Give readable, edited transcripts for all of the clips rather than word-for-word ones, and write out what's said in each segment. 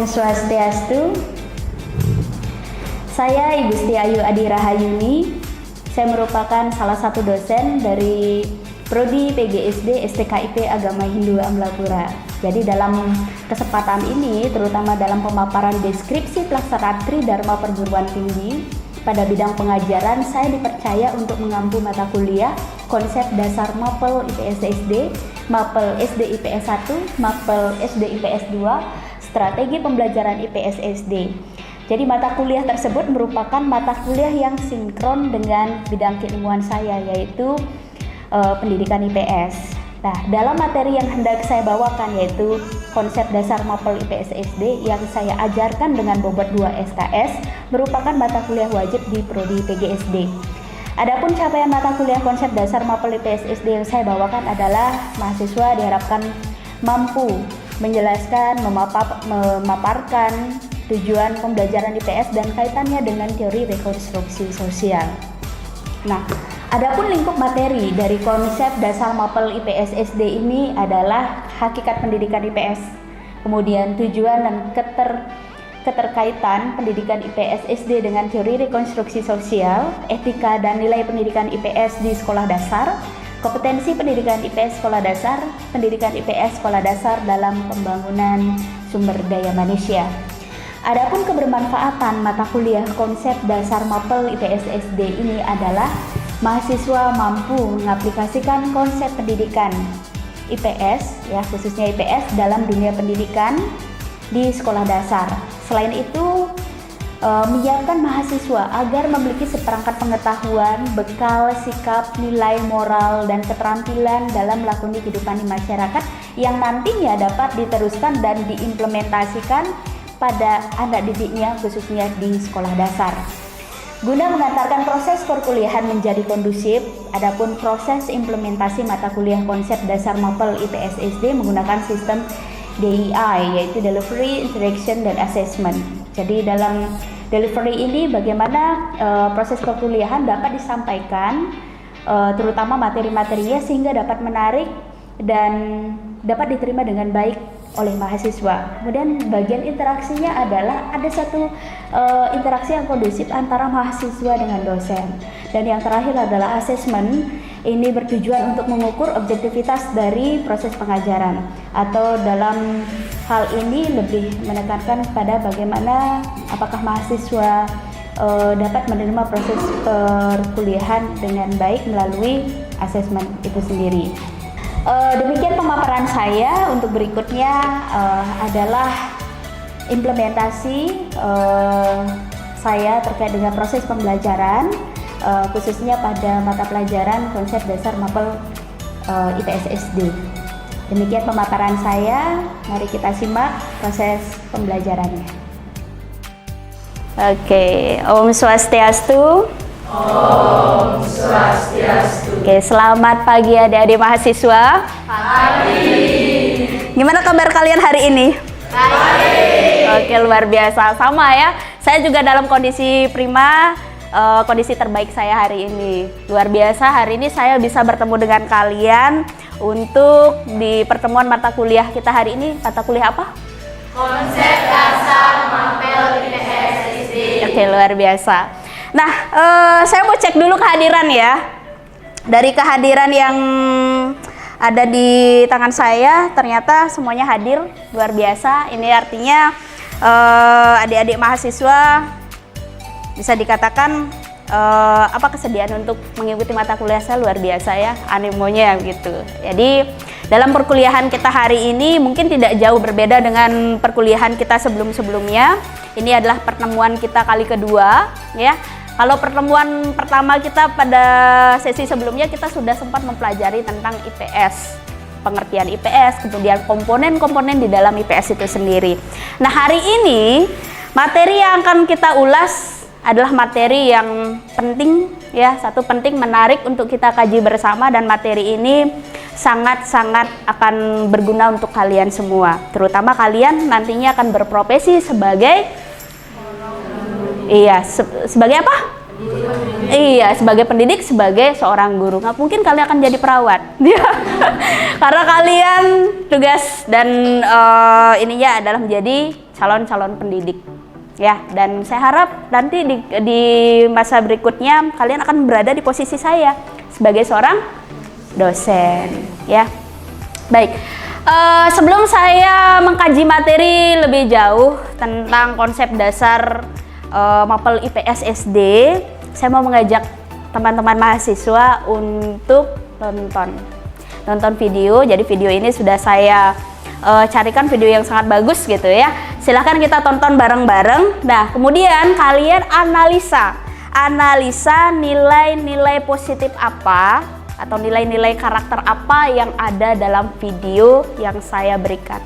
Swastiastu. Saya Ibu Setiayu Adi Rahayuni. Saya merupakan salah satu dosen dari Prodi PGSD STKIP Agama Hindu Amlapura. Jadi dalam kesempatan ini, terutama dalam pemaparan deskripsi pelaksanaan Tridharma Perguruan Tinggi pada bidang pengajaran, saya dipercaya untuk mengampu mata kuliah konsep dasar MAPEL IPS SD, MAPEL SD IPS 1, MAPEL SD IPS 2, strategi pembelajaran IPS SD. Jadi mata kuliah tersebut merupakan mata kuliah yang sinkron dengan bidang keilmuan saya, yaitu pendidikan IPS. Nah, dalam materi yang hendak saya bawakan yaitu konsep dasar MAPEL IPS SD yang saya ajarkan dengan bobot 2 SKS merupakan mata kuliah wajib di Prodi PGSD. Adapun capaian mata kuliah konsep dasar MAPEL IPS SD yang saya bawakan adalah mahasiswa diharapkan mampu menjelaskan, memaparkan tujuan pembelajaran IPS dan kaitannya dengan teori rekonstruksi sosial. Nah, adapun lingkup materi dari konsep dasar MAPEL IPS SD ini adalah hakikat pendidikan IPS, kemudian tujuan dan keterkaitan pendidikan IPS SD dengan teori rekonstruksi sosial, etika dan nilai pendidikan IPS di sekolah dasar, kompetensi pendidikan IPS sekolah dasar, pendidikan IPS sekolah dasar dalam pembangunan sumber daya manusia. Adapun kebermanfaatan mata kuliah konsep dasar MAPEL IPS SD ini adalah mahasiswa mampu mengaplikasikan konsep pendidikan IPS, ya khususnya IPS dalam dunia pendidikan di sekolah dasar. Selain itu, menyiapkan mahasiswa agar memiliki seperangkat pengetahuan, bekal, sikap, nilai moral, dan keterampilan dalam melakoni kehidupan di masyarakat yang nantinya dapat diteruskan dan diimplementasikan pada anak didiknya khususnya di sekolah dasar. Guna mengantarkan proses perkuliahan menjadi kondusif, adapun proses implementasi mata kuliah konsep dasar MAPEL IPS SD menggunakan sistem DII, yaitu Delivery, Interaction, dan Assessment. Jadi dalam delivery ini bagaimana proses perkuliahan dapat disampaikan, terutama materi-materinya sehingga dapat menarik dan dapat diterima dengan baik oleh mahasiswa. Kemudian bagian interaksinya adalah ada satu interaksi yang kondusif antara mahasiswa dengan dosen. Dan yang terakhir adalah asesmen. Ini bertujuan untuk mengukur objektivitas dari proses pengajaran, atau dalam hal ini lebih menekankan pada bagaimana apakah mahasiswa dapat menerima proses perkuliahan dengan baik melalui asesmen itu sendiri. Demikian pemaparan saya. Untuk berikutnya adalah implementasi saya terkait dengan proses pembelajaran, khususnya pada mata pelajaran konsep dasar MAPEL IPS SD. Demikian pemaparan saya. Mari kita simak proses pembelajarannya. Oke, Om Swastiastu. Om Swastiastu. Oke, selamat pagi adik-adik mahasiswa. Pagi. Gimana kabar kalian hari ini? Baik. Oke, luar biasa. Sama ya. Saya juga dalam kondisi prima, kondisi terbaik saya hari ini. Luar biasa, hari ini saya bisa bertemu dengan kalian untuk di pertemuan mata kuliah kita hari ini. Mata kuliah apa? Konsep dasar MAPEL IPS SD. Oke, luar biasa. Nah, saya mau cek dulu kehadiran ya. Dari kehadiran yang ada di tangan saya, ternyata semuanya hadir, luar biasa. Ini artinya adik-adik mahasiswa bisa dikatakan kesediaan untuk mengikuti mata kuliah saya luar biasa ya, animonya gitu. Jadi dalam perkuliahan kita hari ini mungkin tidak jauh berbeda dengan perkuliahan kita sebelum-sebelumnya. Ini adalah pertemuan kita kali kedua ya. Kalau pertemuan pertama kita pada sesi sebelumnya kita sudah sempat mempelajari tentang IPS, pengertian IPS, kemudian komponen-komponen di dalam IPS itu sendiri. Nah, hari ini materi yang akan kita ulas adalah materi yang penting ya, satu penting, menarik untuk kita kaji bersama, dan materi ini sangat-sangat akan berguna untuk kalian semua, terutama kalian nantinya akan berprofesi sebagai sebagai apa? Iya, sebagai pendidik, sebagai seorang guru. Nggak mungkin kalian akan jadi perawat. Karena kalian tugas dan ininya adalah menjadi calon-calon pendidik ya. Dan saya harap nanti di masa berikutnya kalian akan berada di posisi saya sebagai seorang dosen ya. Baik, sebelum saya mengkaji materi lebih jauh tentang konsep dasar mapel IPS SD, saya mau mengajak teman-teman mahasiswa untuk nonton video. Jadi video ini sudah saya carikan video yang sangat bagus gitu ya. Silahkan kita tonton bareng-bareng. Nah, kemudian kalian analisa nilai-nilai positif apa atau nilai-nilai karakter apa yang ada dalam video yang saya berikan.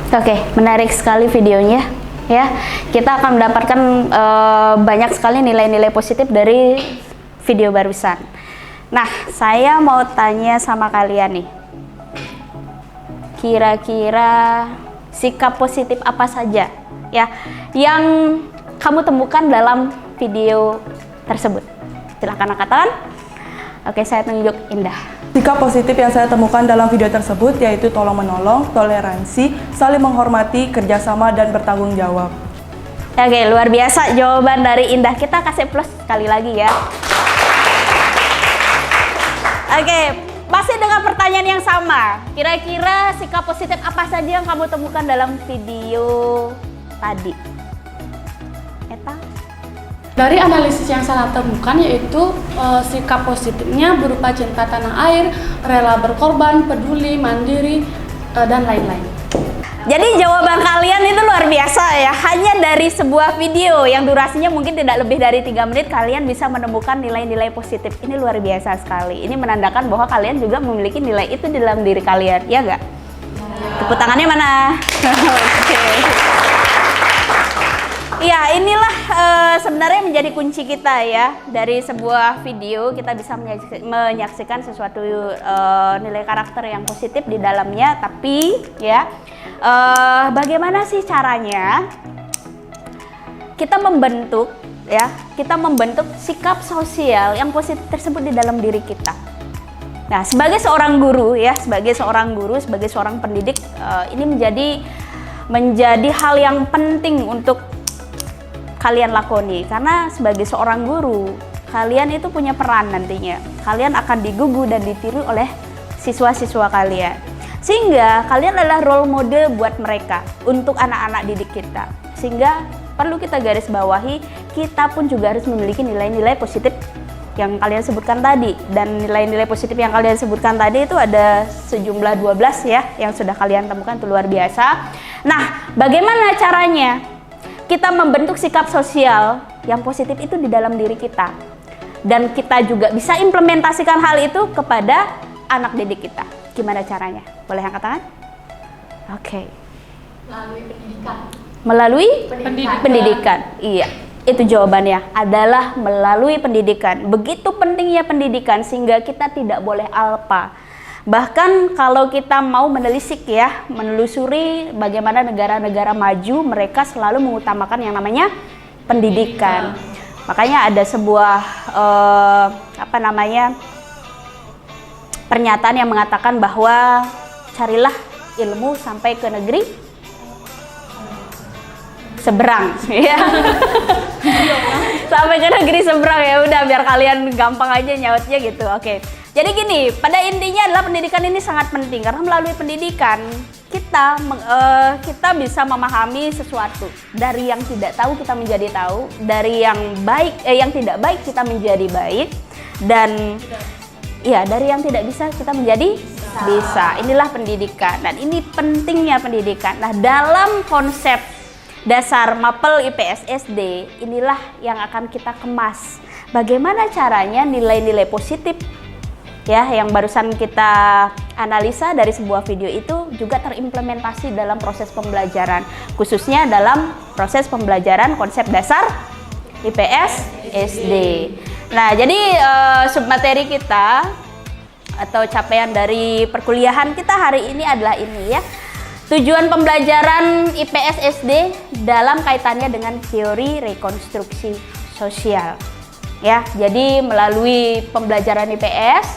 Oke, menarik sekali videonya ya. Kita akan mendapatkan banyak sekali nilai-nilai positif dari video barusan. Nah, saya mau tanya sama kalian nih. Kira-kira sikap positif apa saja ya yang kamu temukan dalam video tersebut? Silakan katakan. Oke, saya tunjuk Indah. Sikap positif yang saya temukan dalam video tersebut yaitu tolong-menolong, toleransi, saling menghormati, kerjasama, dan bertanggung jawab. Oke, luar biasa jawaban dari Indah. Kita kasih plus sekali lagi ya. Oke, masih dengan pertanyaan yang sama. Kira-kira sikap positif apa saja yang kamu temukan dalam video tadi? Eta? Dari analisis yang saya temukan yaitu sikap positifnya berupa cinta tanah air, rela berkorban, peduli, mandiri, dan lain-lain. Jadi jawaban kalian itu luar biasa ya. Hanya dari sebuah video yang durasinya mungkin tidak lebih dari 3 menit kalian bisa menemukan nilai-nilai positif. Ini luar biasa sekali. Ini menandakan bahwa kalian juga memiliki nilai itu di dalam diri kalian, ya nggak? Tepuk tangannya mana? Oke. Ya, inilah sebenarnya menjadi kunci kita ya. Dari sebuah video kita bisa menyaksikan sesuatu nilai karakter yang positif di dalamnya. Tapi ya, bagaimana sih caranya kita membentuk sikap sosial yang positif tersebut di dalam diri kita? Nah, sebagai seorang guru ya, sebagai seorang pendidik, ini menjadi hal yang penting untuk kalian lakoni, karena sebagai seorang guru kalian itu punya peran nantinya. Kalian akan digugu dan ditiru oleh siswa-siswa kalian, sehingga kalian adalah role model buat mereka untuk anak-anak didik kita. Sehingga perlu kita garis bawahi, kita pun juga harus memiliki nilai-nilai positif yang kalian sebutkan tadi. Dan nilai-nilai positif yang kalian sebutkan tadi itu ada sejumlah 12 ya, yang sudah kalian temukan, itu luar biasa. Nah, bagaimana caranya kita membentuk sikap sosial yang positif itu di dalam diri kita, dan kita juga bisa implementasikan hal itu kepada anak didik kita? Gimana caranya? Boleh angkat tangan? Oke. Melalui pendidikan. Melalui pendidikan. Iya, itu jawabannya adalah melalui pendidikan. Begitu pentingnya pendidikan sehingga kita tidak boleh alpa. Bahkan kalau kita mau menelisik ya, menelusuri bagaimana negara-negara maju, mereka selalu mengutamakan yang namanya pendidikan. Makanya ada sebuah pernyataan yang mengatakan bahwa carilah ilmu sampai ke negeri seberang, ya. Sampai ke negeri seberang, ya udah biar kalian gampang aja nyautnya gitu. Oke. Jadi gini, pada intinya adalah pendidikan ini sangat penting karena melalui pendidikan kita bisa memahami sesuatu. Dari yang tidak tahu kita menjadi tahu, dari yang baik yang tidak baik kita menjadi baik, dan ya dari yang tidak bisa kita menjadi bisa. Inilah pendidikan dan ini pentingnya pendidikan. Nah, dalam konsep dasar Mapel IPS SD inilah yang akan kita kemas. Bagaimana caranya nilai-nilai positif ya yang barusan kita analisa dari sebuah video itu juga terimplementasi dalam proses pembelajaran, khususnya dalam proses pembelajaran konsep dasar IPS SD. Nah, jadi submateri kita atau capaian dari perkuliahan kita hari ini adalah ini ya. Tujuan pembelajaran IPS SD dalam kaitannya dengan teori rekonstruksi sosial. Ya, jadi melalui pembelajaran IPS,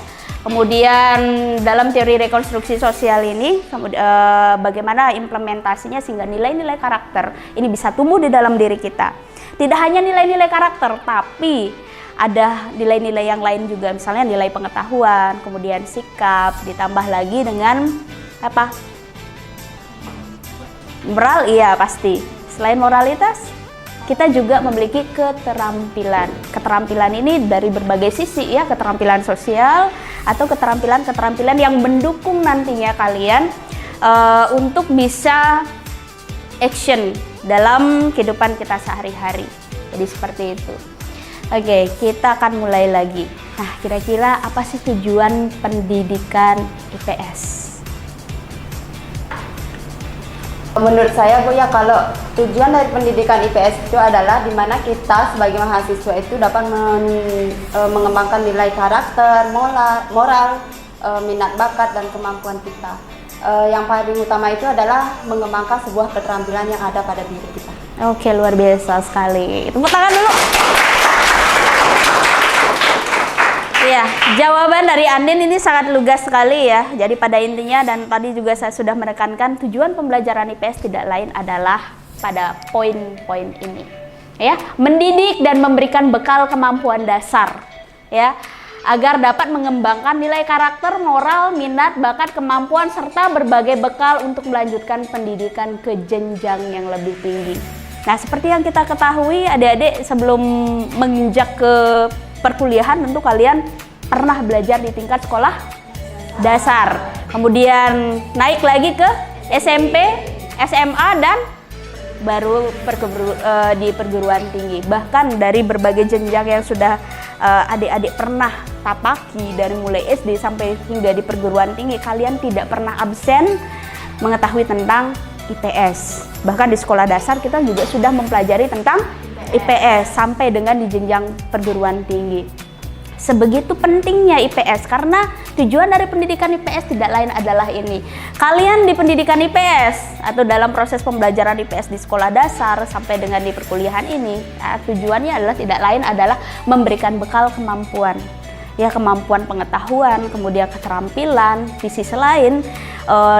kemudian dalam teori rekonstruksi sosial ini bagaimana implementasinya sehingga nilai-nilai karakter ini bisa tumbuh di dalam diri kita. Tidak hanya nilai-nilai karakter, tapi ada nilai-nilai yang lain juga, misalnya nilai pengetahuan, kemudian sikap, ditambah lagi dengan apa? Moral, iya pasti. Selain moralitas, kita juga memiliki keterampilan. Keterampilan ini dari berbagai sisi ya, keterampilan sosial atau keterampilan yang mendukung nantinya kalian untuk bisa action dalam kehidupan kita sehari-hari. Jadi seperti itu. Oke, kita akan mulai lagi. Nah, kira-kira apa sih tujuan pendidikan IPS? Menurut saya Bu ya, kalau tujuan dari pendidikan IPS itu adalah dimana kita sebagai mahasiswa itu dapat mengembangkan nilai karakter, moral, minat bakat dan kemampuan kita. Yang paling utama itu adalah mengembangkan sebuah keterampilan yang ada pada diri kita. Oke, luar biasa sekali. Tepuk tangan dulu. Ya, jawaban dari Andin ini sangat lugas sekali ya. Jadi pada intinya dan tadi juga saya sudah menekankan tujuan pembelajaran IPS tidak lain adalah pada poin-poin ini. Ya, mendidik dan memberikan bekal kemampuan dasar ya, agar dapat mengembangkan nilai karakter, moral, minat, bakat, kemampuan serta berbagai bekal untuk melanjutkan pendidikan ke jenjang yang lebih tinggi. Nah, seperti yang kita ketahui adik-adik sebelum menginjak ke perkuliahan tentu kalian pernah belajar di tingkat sekolah dasar, kemudian naik lagi ke SMP, SMA dan baru di perguruan tinggi. Bahkan dari berbagai jenjang yang sudah adik-adik pernah tapaki dari mulai SD sampai hingga di perguruan tinggi, kalian tidak pernah absen mengetahui tentang IPS. Bahkan di sekolah dasar kita juga sudah mempelajari tentang IPS sampai dengan di jenjang perguruan tinggi. Sebegitu pentingnya IPS karena tujuan dari pendidikan IPS tidak lain adalah ini. Kalian di pendidikan IPS atau dalam proses pembelajaran IPS di sekolah dasar sampai dengan di perkuliahan ini, tujuannya adalah tidak lain adalah memberikan bekal kemampuan. Ya, kemampuan pengetahuan, kemudian keterampilan, di sisi lain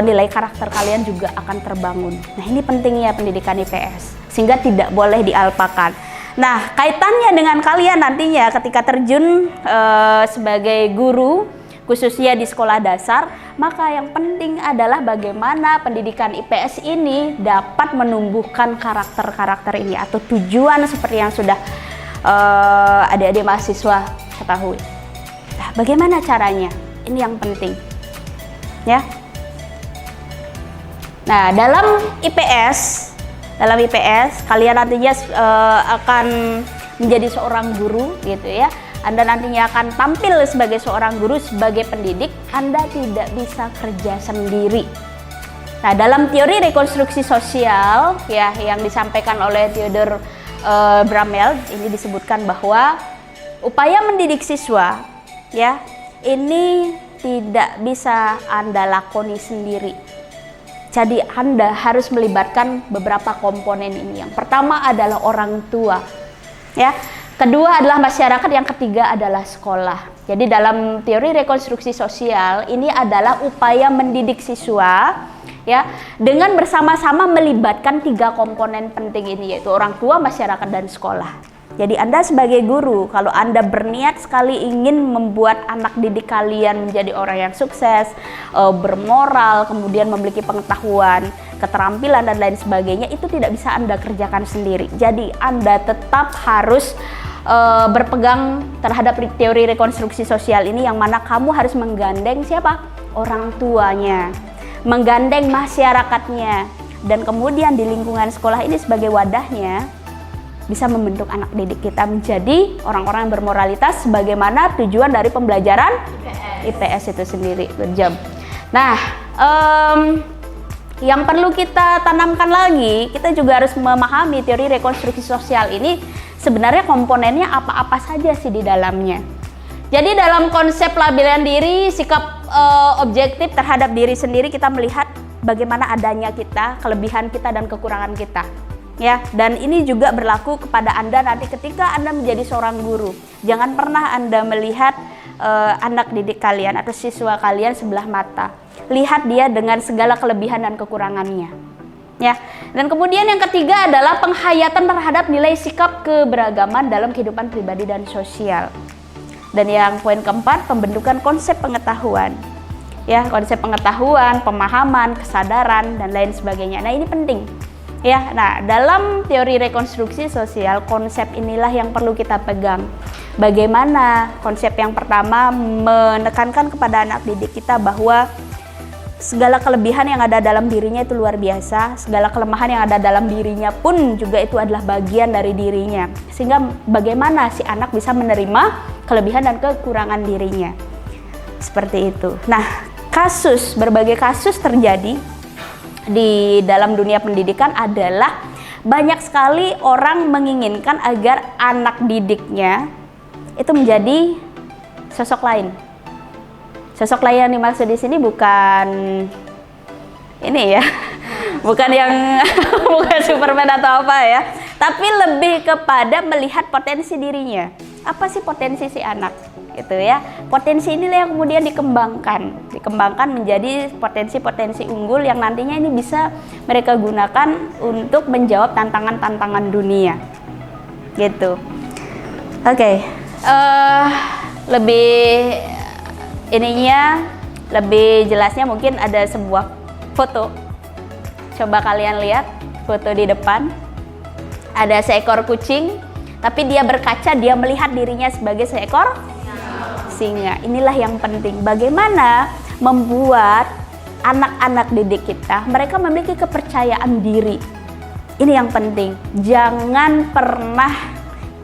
nilai karakter kalian juga akan terbangun. Nah, ini pentingnya pendidikan IPS sehingga tidak boleh dialpakan. Nah, kaitannya dengan kalian nantinya ketika terjun sebagai guru khususnya di sekolah dasar, maka yang penting adalah bagaimana pendidikan IPS ini dapat menumbuhkan karakter-karakter ini atau tujuan seperti yang sudah adik-adik mahasiswa ketahui. Nah, bagaimana caranya? Ini yang penting. Ya. Nah, dalam IPS kalian nantinya akan menjadi seorang guru gitu ya. Anda nantinya akan tampil sebagai seorang guru, sebagai pendidik. Anda tidak bisa kerja sendiri. Nah, dalam teori rekonstruksi sosial ya yang disampaikan oleh Theodor Bramel ini disebutkan bahwa upaya mendidik siswa ya ini tidak bisa Anda lakoni sendiri. Jadi Anda harus melibatkan beberapa komponen ini. Yang pertama adalah orang tua. Ya, Kedua adalah masyarakat, yang ketiga adalah sekolah. Jadi dalam teori rekonstruksi sosial ini adalah upaya mendidik siswa ya dengan bersama-sama melibatkan 3 komponen penting ini, yaitu orang tua, masyarakat, dan sekolah. Jadi Anda sebagai guru, kalau Anda berniat sekali ingin membuat anak didik kalian menjadi orang yang sukses, bermoral, kemudian memiliki pengetahuan, keterampilan, dan lain sebagainya, itu tidak bisa Anda kerjakan sendiri. Jadi Anda tetap harus berpegang terhadap teori rekonstruksi sosial ini, yang mana kamu harus menggandeng siapa? Orang tuanya, menggandeng masyarakatnya, dan kemudian di lingkungan sekolah ini sebagai wadahnya bisa membentuk anak didik kita menjadi orang-orang yang bermoralitas sebagaimana tujuan dari pembelajaran IPS itu sendiri. Berjam. Nah, yang perlu kita tanamkan lagi, kita juga harus memahami teori rekonstruksi sosial ini sebenarnya komponennya apa-apa saja sih di dalamnya. Jadi dalam konsep pelabelan diri, sikap objektif terhadap diri sendiri, kita melihat bagaimana adanya kita, kelebihan kita, dan kekurangan kita. Ya, dan ini juga berlaku kepada Anda nanti ketika Anda menjadi seorang guru. Jangan pernah Anda melihat anak didik kalian atau siswa kalian sebelah mata. Lihat dia dengan segala kelebihan dan kekurangannya. Ya. Dan kemudian yang ketiga adalah penghayatan terhadap nilai sikap keberagaman dalam kehidupan pribadi dan sosial. Dan yang poin keempat, pembentukan konsep pengetahuan. Ya, konsep pengetahuan, pemahaman, kesadaran, dan lain sebagainya. Nah, ini penting. Ya, nah dalam teori rekonstruksi sosial, konsep inilah yang perlu kita pegang. Bagaimana konsep yang pertama menekankan kepada anak didik kita bahwa segala kelebihan yang ada dalam dirinya itu luar biasa, segala kelemahan yang ada dalam dirinya pun juga itu adalah bagian dari dirinya. Sehingga bagaimana si anak bisa menerima kelebihan dan kekurangan dirinya. Seperti itu. Nah, berbagai kasus terjadi di dalam dunia pendidikan adalah banyak sekali orang menginginkan agar anak didiknya itu menjadi sosok lain. Sosok lain yang dimaksud di sini bukan ini ya, bukan yang bukan Superman atau apa ya, tapi lebih kepada melihat potensi dirinya. Apa sih potensi si anak? Gitu ya. Potensi inilah yang kemudian dikembangkan menjadi potensi-potensi unggul yang nantinya ini bisa mereka gunakan untuk menjawab tantangan-tantangan dunia. Gitu. Oke. Lebih jelasnya mungkin ada sebuah foto. Coba kalian lihat foto di depan. Ada seekor kucing, tapi dia berkaca, dia melihat dirinya sebagai seekor singa. Inilah yang penting. Bagaimana membuat anak-anak didik kita, mereka memiliki kepercayaan diri. Ini yang penting. Jangan pernah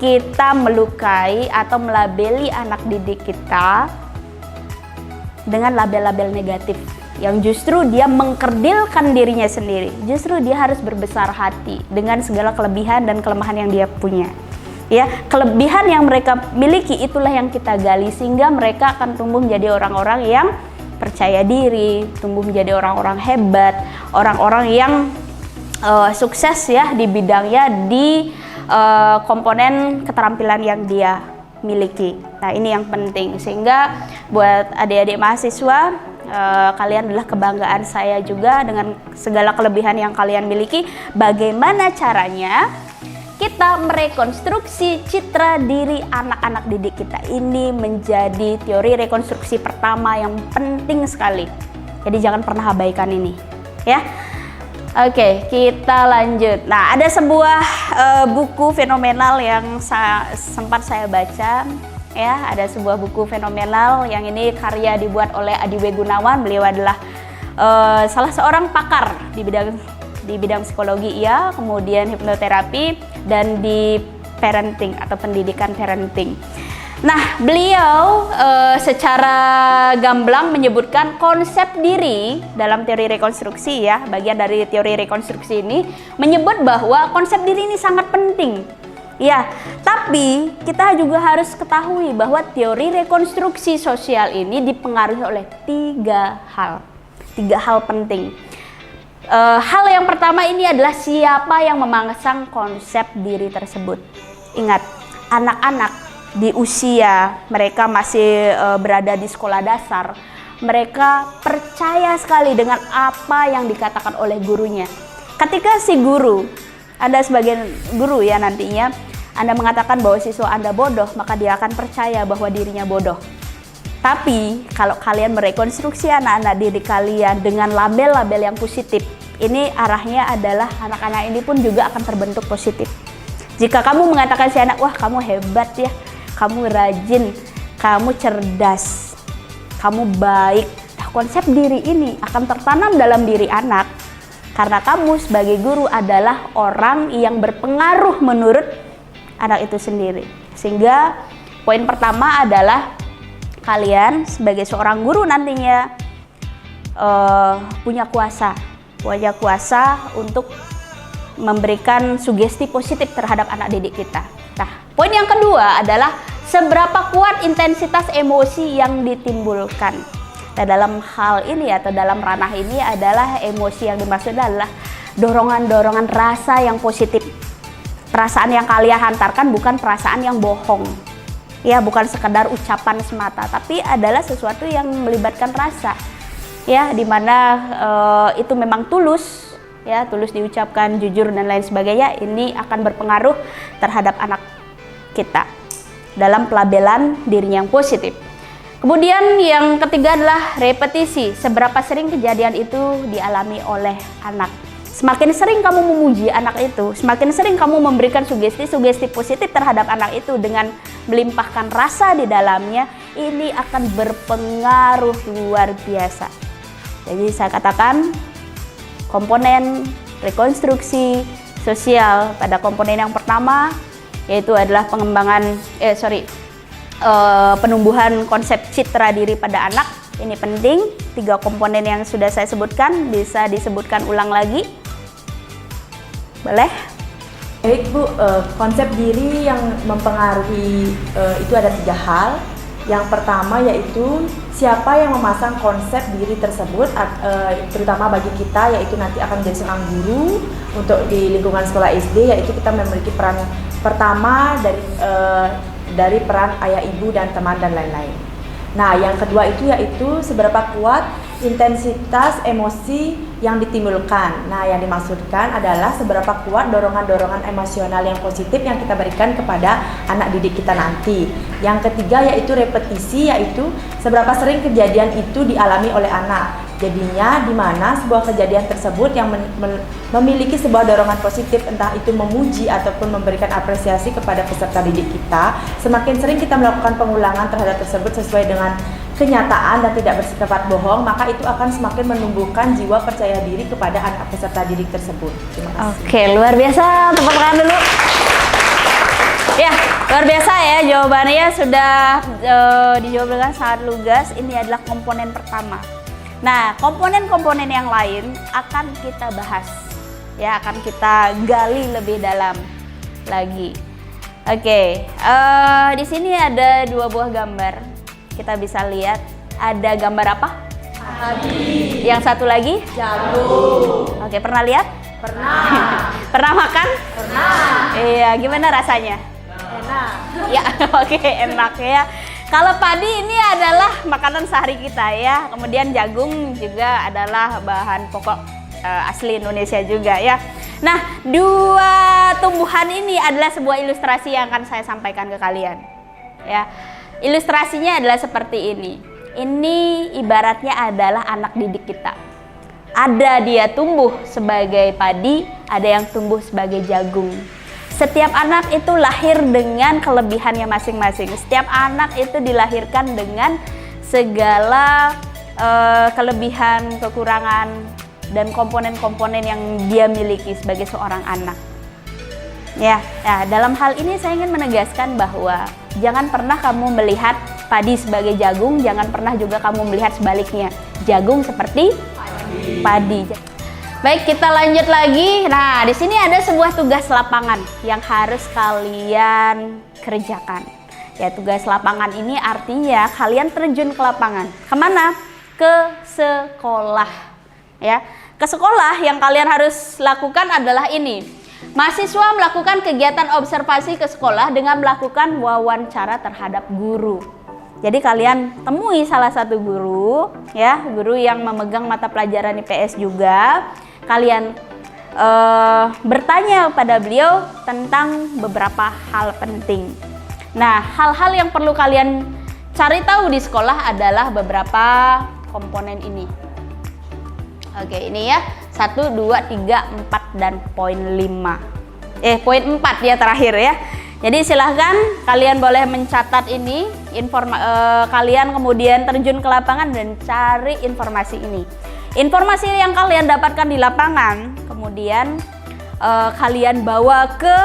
kita melukai atau melabeli anak didik kita dengan label-label negatif yang justru dia mengkerdilkan dirinya sendiri. Justru dia harus berbesar hati dengan segala kelebihan dan kelemahan yang dia punya. Ya, kelebihan yang mereka miliki itulah yang kita gali sehingga mereka akan tumbuh menjadi orang-orang yang percaya diri, tumbuh menjadi orang-orang hebat, orang-orang yang sukses ya di bidangnya, di komponen keterampilan yang dia miliki. Nah, ini yang penting sehingga buat adik-adik mahasiswa, kalian adalah kebanggaan saya juga dengan segala kelebihan yang kalian miliki. Bagaimana caranya kita merekonstruksi citra diri anak-anak didik kita ini menjadi teori rekonstruksi pertama yang penting sekali. Jadi jangan pernah abaikan ini, ya. Oke, kita lanjut. Nah, ada sebuah buku fenomenal yang sempat saya baca. Ya, ada sebuah buku fenomenal yang ini karya dibuat oleh Adi W. Gunawan. Beliau adalah salah seorang pakar di bidang psikologi, ya, kemudian hipnoterapi, dan di parenting atau pendidikan parenting. Nah, beliau secara gamblang menyebutkan konsep diri dalam teori rekonstruksi, ya, bagian dari teori rekonstruksi ini menyebut bahwa konsep diri ini sangat penting. Ya, tapi kita juga harus ketahui bahwa teori rekonstruksi sosial ini dipengaruhi oleh tiga hal penting. Hal yang pertama ini adalah siapa yang memasang konsep diri tersebut. Ingat, anak-anak di usia mereka masih berada di sekolah dasar, mereka percaya sekali dengan apa yang dikatakan oleh gurunya. Ketika si guru, ada sebagian guru ya nantinya, Anda mengatakan bahwa siswa Anda bodoh, maka dia akan percaya bahwa dirinya bodoh. Tapi kalau kalian merekonstruksi anak-anak didik kalian dengan label-label yang positif, ini arahnya adalah anak-anak ini pun juga akan terbentuk positif. Jika kamu mengatakan si anak, wah kamu hebat ya, kamu rajin, kamu cerdas, kamu baik. Nah, konsep diri ini akan tertanam dalam diri anak karena kamu sebagai guru adalah orang yang berpengaruh menurut anak itu sendiri. Sehingga poin pertama adalah kalian sebagai seorang guru nantinya punya kuasa untuk memberikan sugesti positif terhadap anak didik kita. Nah, poin yang kedua adalah seberapa kuat intensitas emosi yang ditimbulkan. Nah, dalam hal ini atau dalam ranah ini adalah emosi yang dimaksud adalah dorongan-dorongan rasa yang positif. Perasaan yang kalian hantarkan bukan perasaan yang bohong. Ya, bukan sekedar ucapan semata, tapi adalah sesuatu yang melibatkan rasa. Ya, dimana itu memang tulus. Ya, tulus diucapkan, jujur dan lain sebagainya, ini akan berpengaruh terhadap anak kita dalam pelabelan dirinya yang positif. Kemudian yang ketiga adalah repetisi. Seberapa sering kejadian itu dialami oleh anak. Semakin sering kamu memuji anak itu, semakin sering kamu memberikan sugesti-sugesti positif terhadap anak itu dengan melimpahkan rasa di dalamnya, ini akan berpengaruh luar biasa. Jadi saya katakan komponen rekonstruksi sosial pada komponen yang pertama yaitu adalah penumbuhan konsep citra diri pada anak. Ini penting. 3 komponen yang sudah saya sebutkan bisa disebutkan ulang lagi. Boleh? Baik Bu, konsep diri yang mempengaruhi itu ada 3 hal. Yang pertama yaitu siapa yang memasang konsep diri tersebut, terutama bagi kita yaitu nanti akan menjadi seorang guru untuk di lingkungan sekolah SD, yaitu kita memiliki peran pertama dari peran ayah ibu dan teman dan lain-lain. Nah, yang kedua itu yaitu seberapa kuat intensitas emosi yang ditimbulkan. Nah, yang dimaksudkan adalah seberapa kuat dorongan-dorongan emosional yang positif yang kita berikan kepada anak didik kita nanti. Yang ketiga yaitu repetisi, yaitu seberapa sering kejadian itu dialami oleh anak. Jadinya di mana sebuah kejadian tersebut yang memiliki sebuah dorongan positif, entah itu memuji ataupun memberikan apresiasi kepada peserta didik kita, semakin sering kita melakukan pengulangan terhadap tersebut sesuai dengan kenyataan dan tidak bersifat bohong, maka itu akan semakin menumbuhkan jiwa percaya diri kepada anak peserta didik tersebut. Terima kasih. Oke, luar biasa. Tepuk tangan dulu. Ya, luar biasa ya, jawabannya sudah dijawab dengan sangat lugas. Ini adalah komponen pertama. Nah, komponen-komponen yang lain akan kita bahas, ya, akan kita gali lebih dalam lagi. Oke, di sini ada 2 buah gambar. Kita bisa lihat ada gambar apa? Padi. Yang satu lagi? Jagung. Oke, pernah lihat? Pernah. Pernah makan? Pernah. Iya, gimana rasanya? Enak. Ya, oke, enak ya. Kalau padi ini adalah makanan sehari kita ya. Kemudian jagung juga adalah bahan pokok asli Indonesia juga ya. Nah, 2 tumbuhan ini adalah sebuah ilustrasi yang akan saya sampaikan ke kalian. Ya. Ilustrasinya adalah seperti ini. Ini ibaratnya adalah anak didik kita. Ada dia tumbuh sebagai padi, ada yang tumbuh sebagai jagung. Setiap anak itu lahir dengan kelebihannya masing-masing. Setiap anak itu dilahirkan dengan segala kelebihan, kekurangan, dan komponen-komponen yang dia miliki sebagai seorang anak. Ya, dalam hal ini saya ingin menegaskan bahwa jangan pernah kamu melihat padi sebagai jagung, jangan pernah juga kamu melihat sebaliknya. Jagung seperti padi. Baik, kita lanjut lagi. Nah, di sini ada sebuah tugas lapangan yang harus kalian kerjakan. Ya, tugas lapangan ini artinya kalian terjun ke lapangan. Kemana? Ke sekolah. Ya, ke sekolah yang kalian harus lakukan adalah ini. Mahasiswa melakukan kegiatan observasi ke sekolah dengan melakukan wawancara terhadap guru. Jadi kalian temui salah satu guru, ya, guru yang memegang mata pelajaran IPS juga. Kalian bertanya pada beliau tentang beberapa hal penting. Nah, hal-hal yang perlu kalian cari tahu di sekolah adalah beberapa komponen ini. Oke, ini ya, 1, 2, 3, 4, dan poin 5. Poin 4 ya terakhir ya. Jadi silahkan kalian boleh mencatat ini, kalian kemudian terjun ke lapangan dan cari informasi ini. Informasi yang kalian dapatkan di lapangan, kemudian kalian bawa ke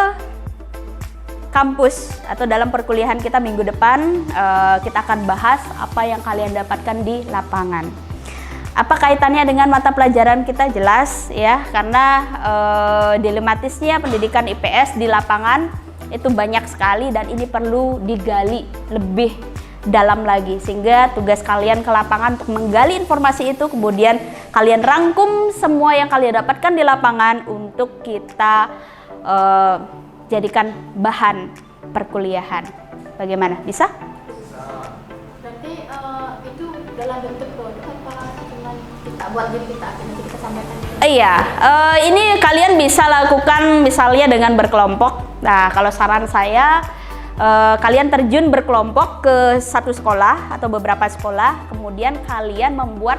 kampus atau dalam perkuliahan kita minggu depan, kita akan bahas apa yang kalian dapatkan di lapangan. Apa kaitannya dengan mata pelajaran kita? Jelas ya, karena dilematisnya pendidikan IPS di lapangan itu banyak sekali dan ini perlu digali lebih dalam lagi, sehingga tugas kalian ke lapangan untuk menggali informasi itu, kemudian kalian rangkum semua yang kalian dapatkan di lapangan untuk kita jadikan bahan perkuliahan. Bagaimana? Bisa? Berarti itu dalam bentuk produk apa cuman kita buat diri kita nanti kita sampaikan? Iya, ini kalian bisa lakukan misalnya dengan berkelompok. Nah, kalau saran saya, kalian terjun berkelompok ke satu sekolah atau beberapa sekolah, kemudian kalian membuat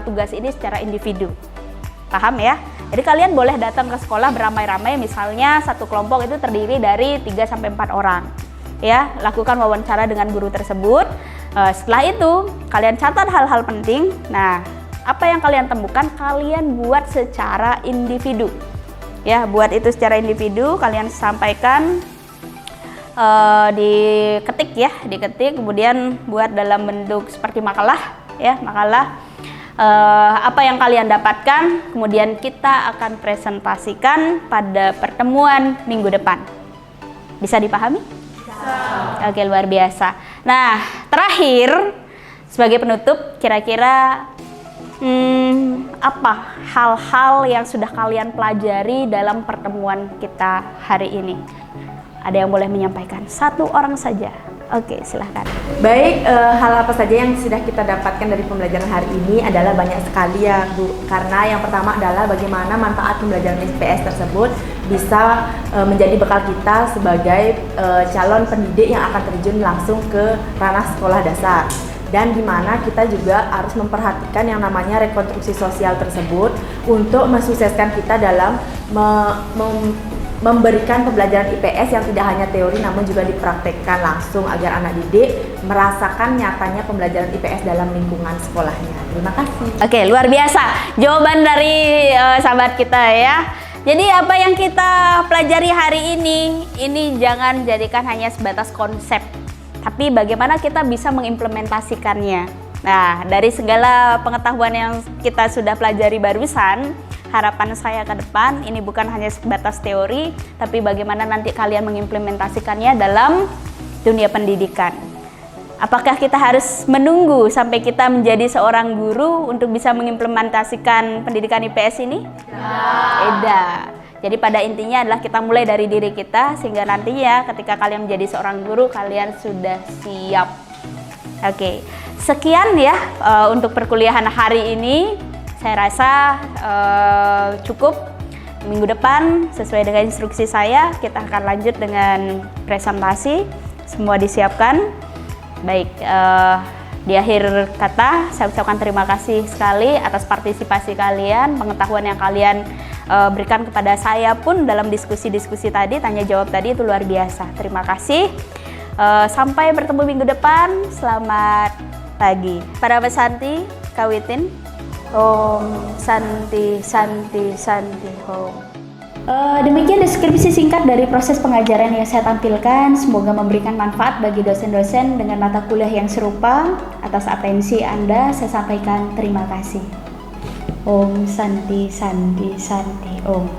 tugas ini secara individu. Paham ya? Jadi kalian boleh datang ke sekolah beramai-ramai, misalnya satu kelompok itu terdiri dari 3-4 orang. Ya, lakukan wawancara dengan guru tersebut. Setelah itu, kalian catat hal-hal penting. Nah, apa yang kalian temukan, kalian buat secara individu. Ya, buat itu secara individu, kalian sampaikan, diketik, kemudian buat dalam bentuk seperti makalah, ya, makalah. Apa yang kalian dapatkan, kemudian kita akan presentasikan pada pertemuan minggu depan. Bisa dipahami? Bisa. Oke, luar biasa. Nah, terakhir sebagai penutup, kira-kira apa hal-hal yang sudah kalian pelajari dalam pertemuan kita hari ini? Ada yang boleh menyampaikan? Satu orang saja. Oke, silahkan. Baik, hal apa saja yang sudah kita dapatkan dari pembelajaran hari ini adalah banyak sekali ya Bu. Karena yang pertama adalah bagaimana manfaat pembelajaran IPS tersebut bisa menjadi bekal kita sebagai calon pendidik yang akan terjun langsung ke ranah sekolah dasar. Dan di mana kita juga harus memperhatikan yang namanya rekonstruksi sosial tersebut untuk mensukseskan kita dalam memberikan pembelajaran IPS yang tidak hanya teori namun juga dipraktekkan langsung agar anak didik merasakan nyatanya pembelajaran IPS dalam lingkungan sekolahnya. Terima kasih. Oke, luar biasa jawaban dari sahabat kita ya. Jadi apa yang kita pelajari hari ini jangan jadikan hanya sebatas konsep, tapi bagaimana kita bisa mengimplementasikannya. Nah, dari segala pengetahuan yang kita sudah pelajari barusan, harapan saya ke depan ini bukan hanya sebatas teori, tapi bagaimana nanti kalian mengimplementasikannya dalam dunia pendidikan. Apakah kita harus menunggu sampai kita menjadi seorang guru untuk bisa mengimplementasikan pendidikan IPS ini? Tidak. Jadi pada intinya adalah kita mulai dari diri kita, sehingga nantinya ketika kalian menjadi seorang guru, kalian sudah siap. Oke, sekian ya untuk perkuliahan hari ini. Saya rasa cukup. Minggu depan sesuai dengan instruksi saya, kita akan lanjut dengan presentasi. Semua disiapkan. Baik, di akhir kata saya ucapkan terima kasih sekali atas partisipasi kalian, pengetahuan yang kalian berikan kepada saya pun dalam diskusi-diskusi tadi, tanya jawab tadi itu luar biasa. Terima kasih. Sampai bertemu minggu depan. Selamat pagi. Para pesanti, kawitin. Om Santi Santi Santi Om. Demikian deskripsi singkat dari proses pengajaran yang saya tampilkan. Semoga memberikan manfaat bagi dosen-dosen dengan mata kuliah yang serupa. Atas atensi Anda, saya sampaikan terima kasih. Om Santi Santi Santi Om.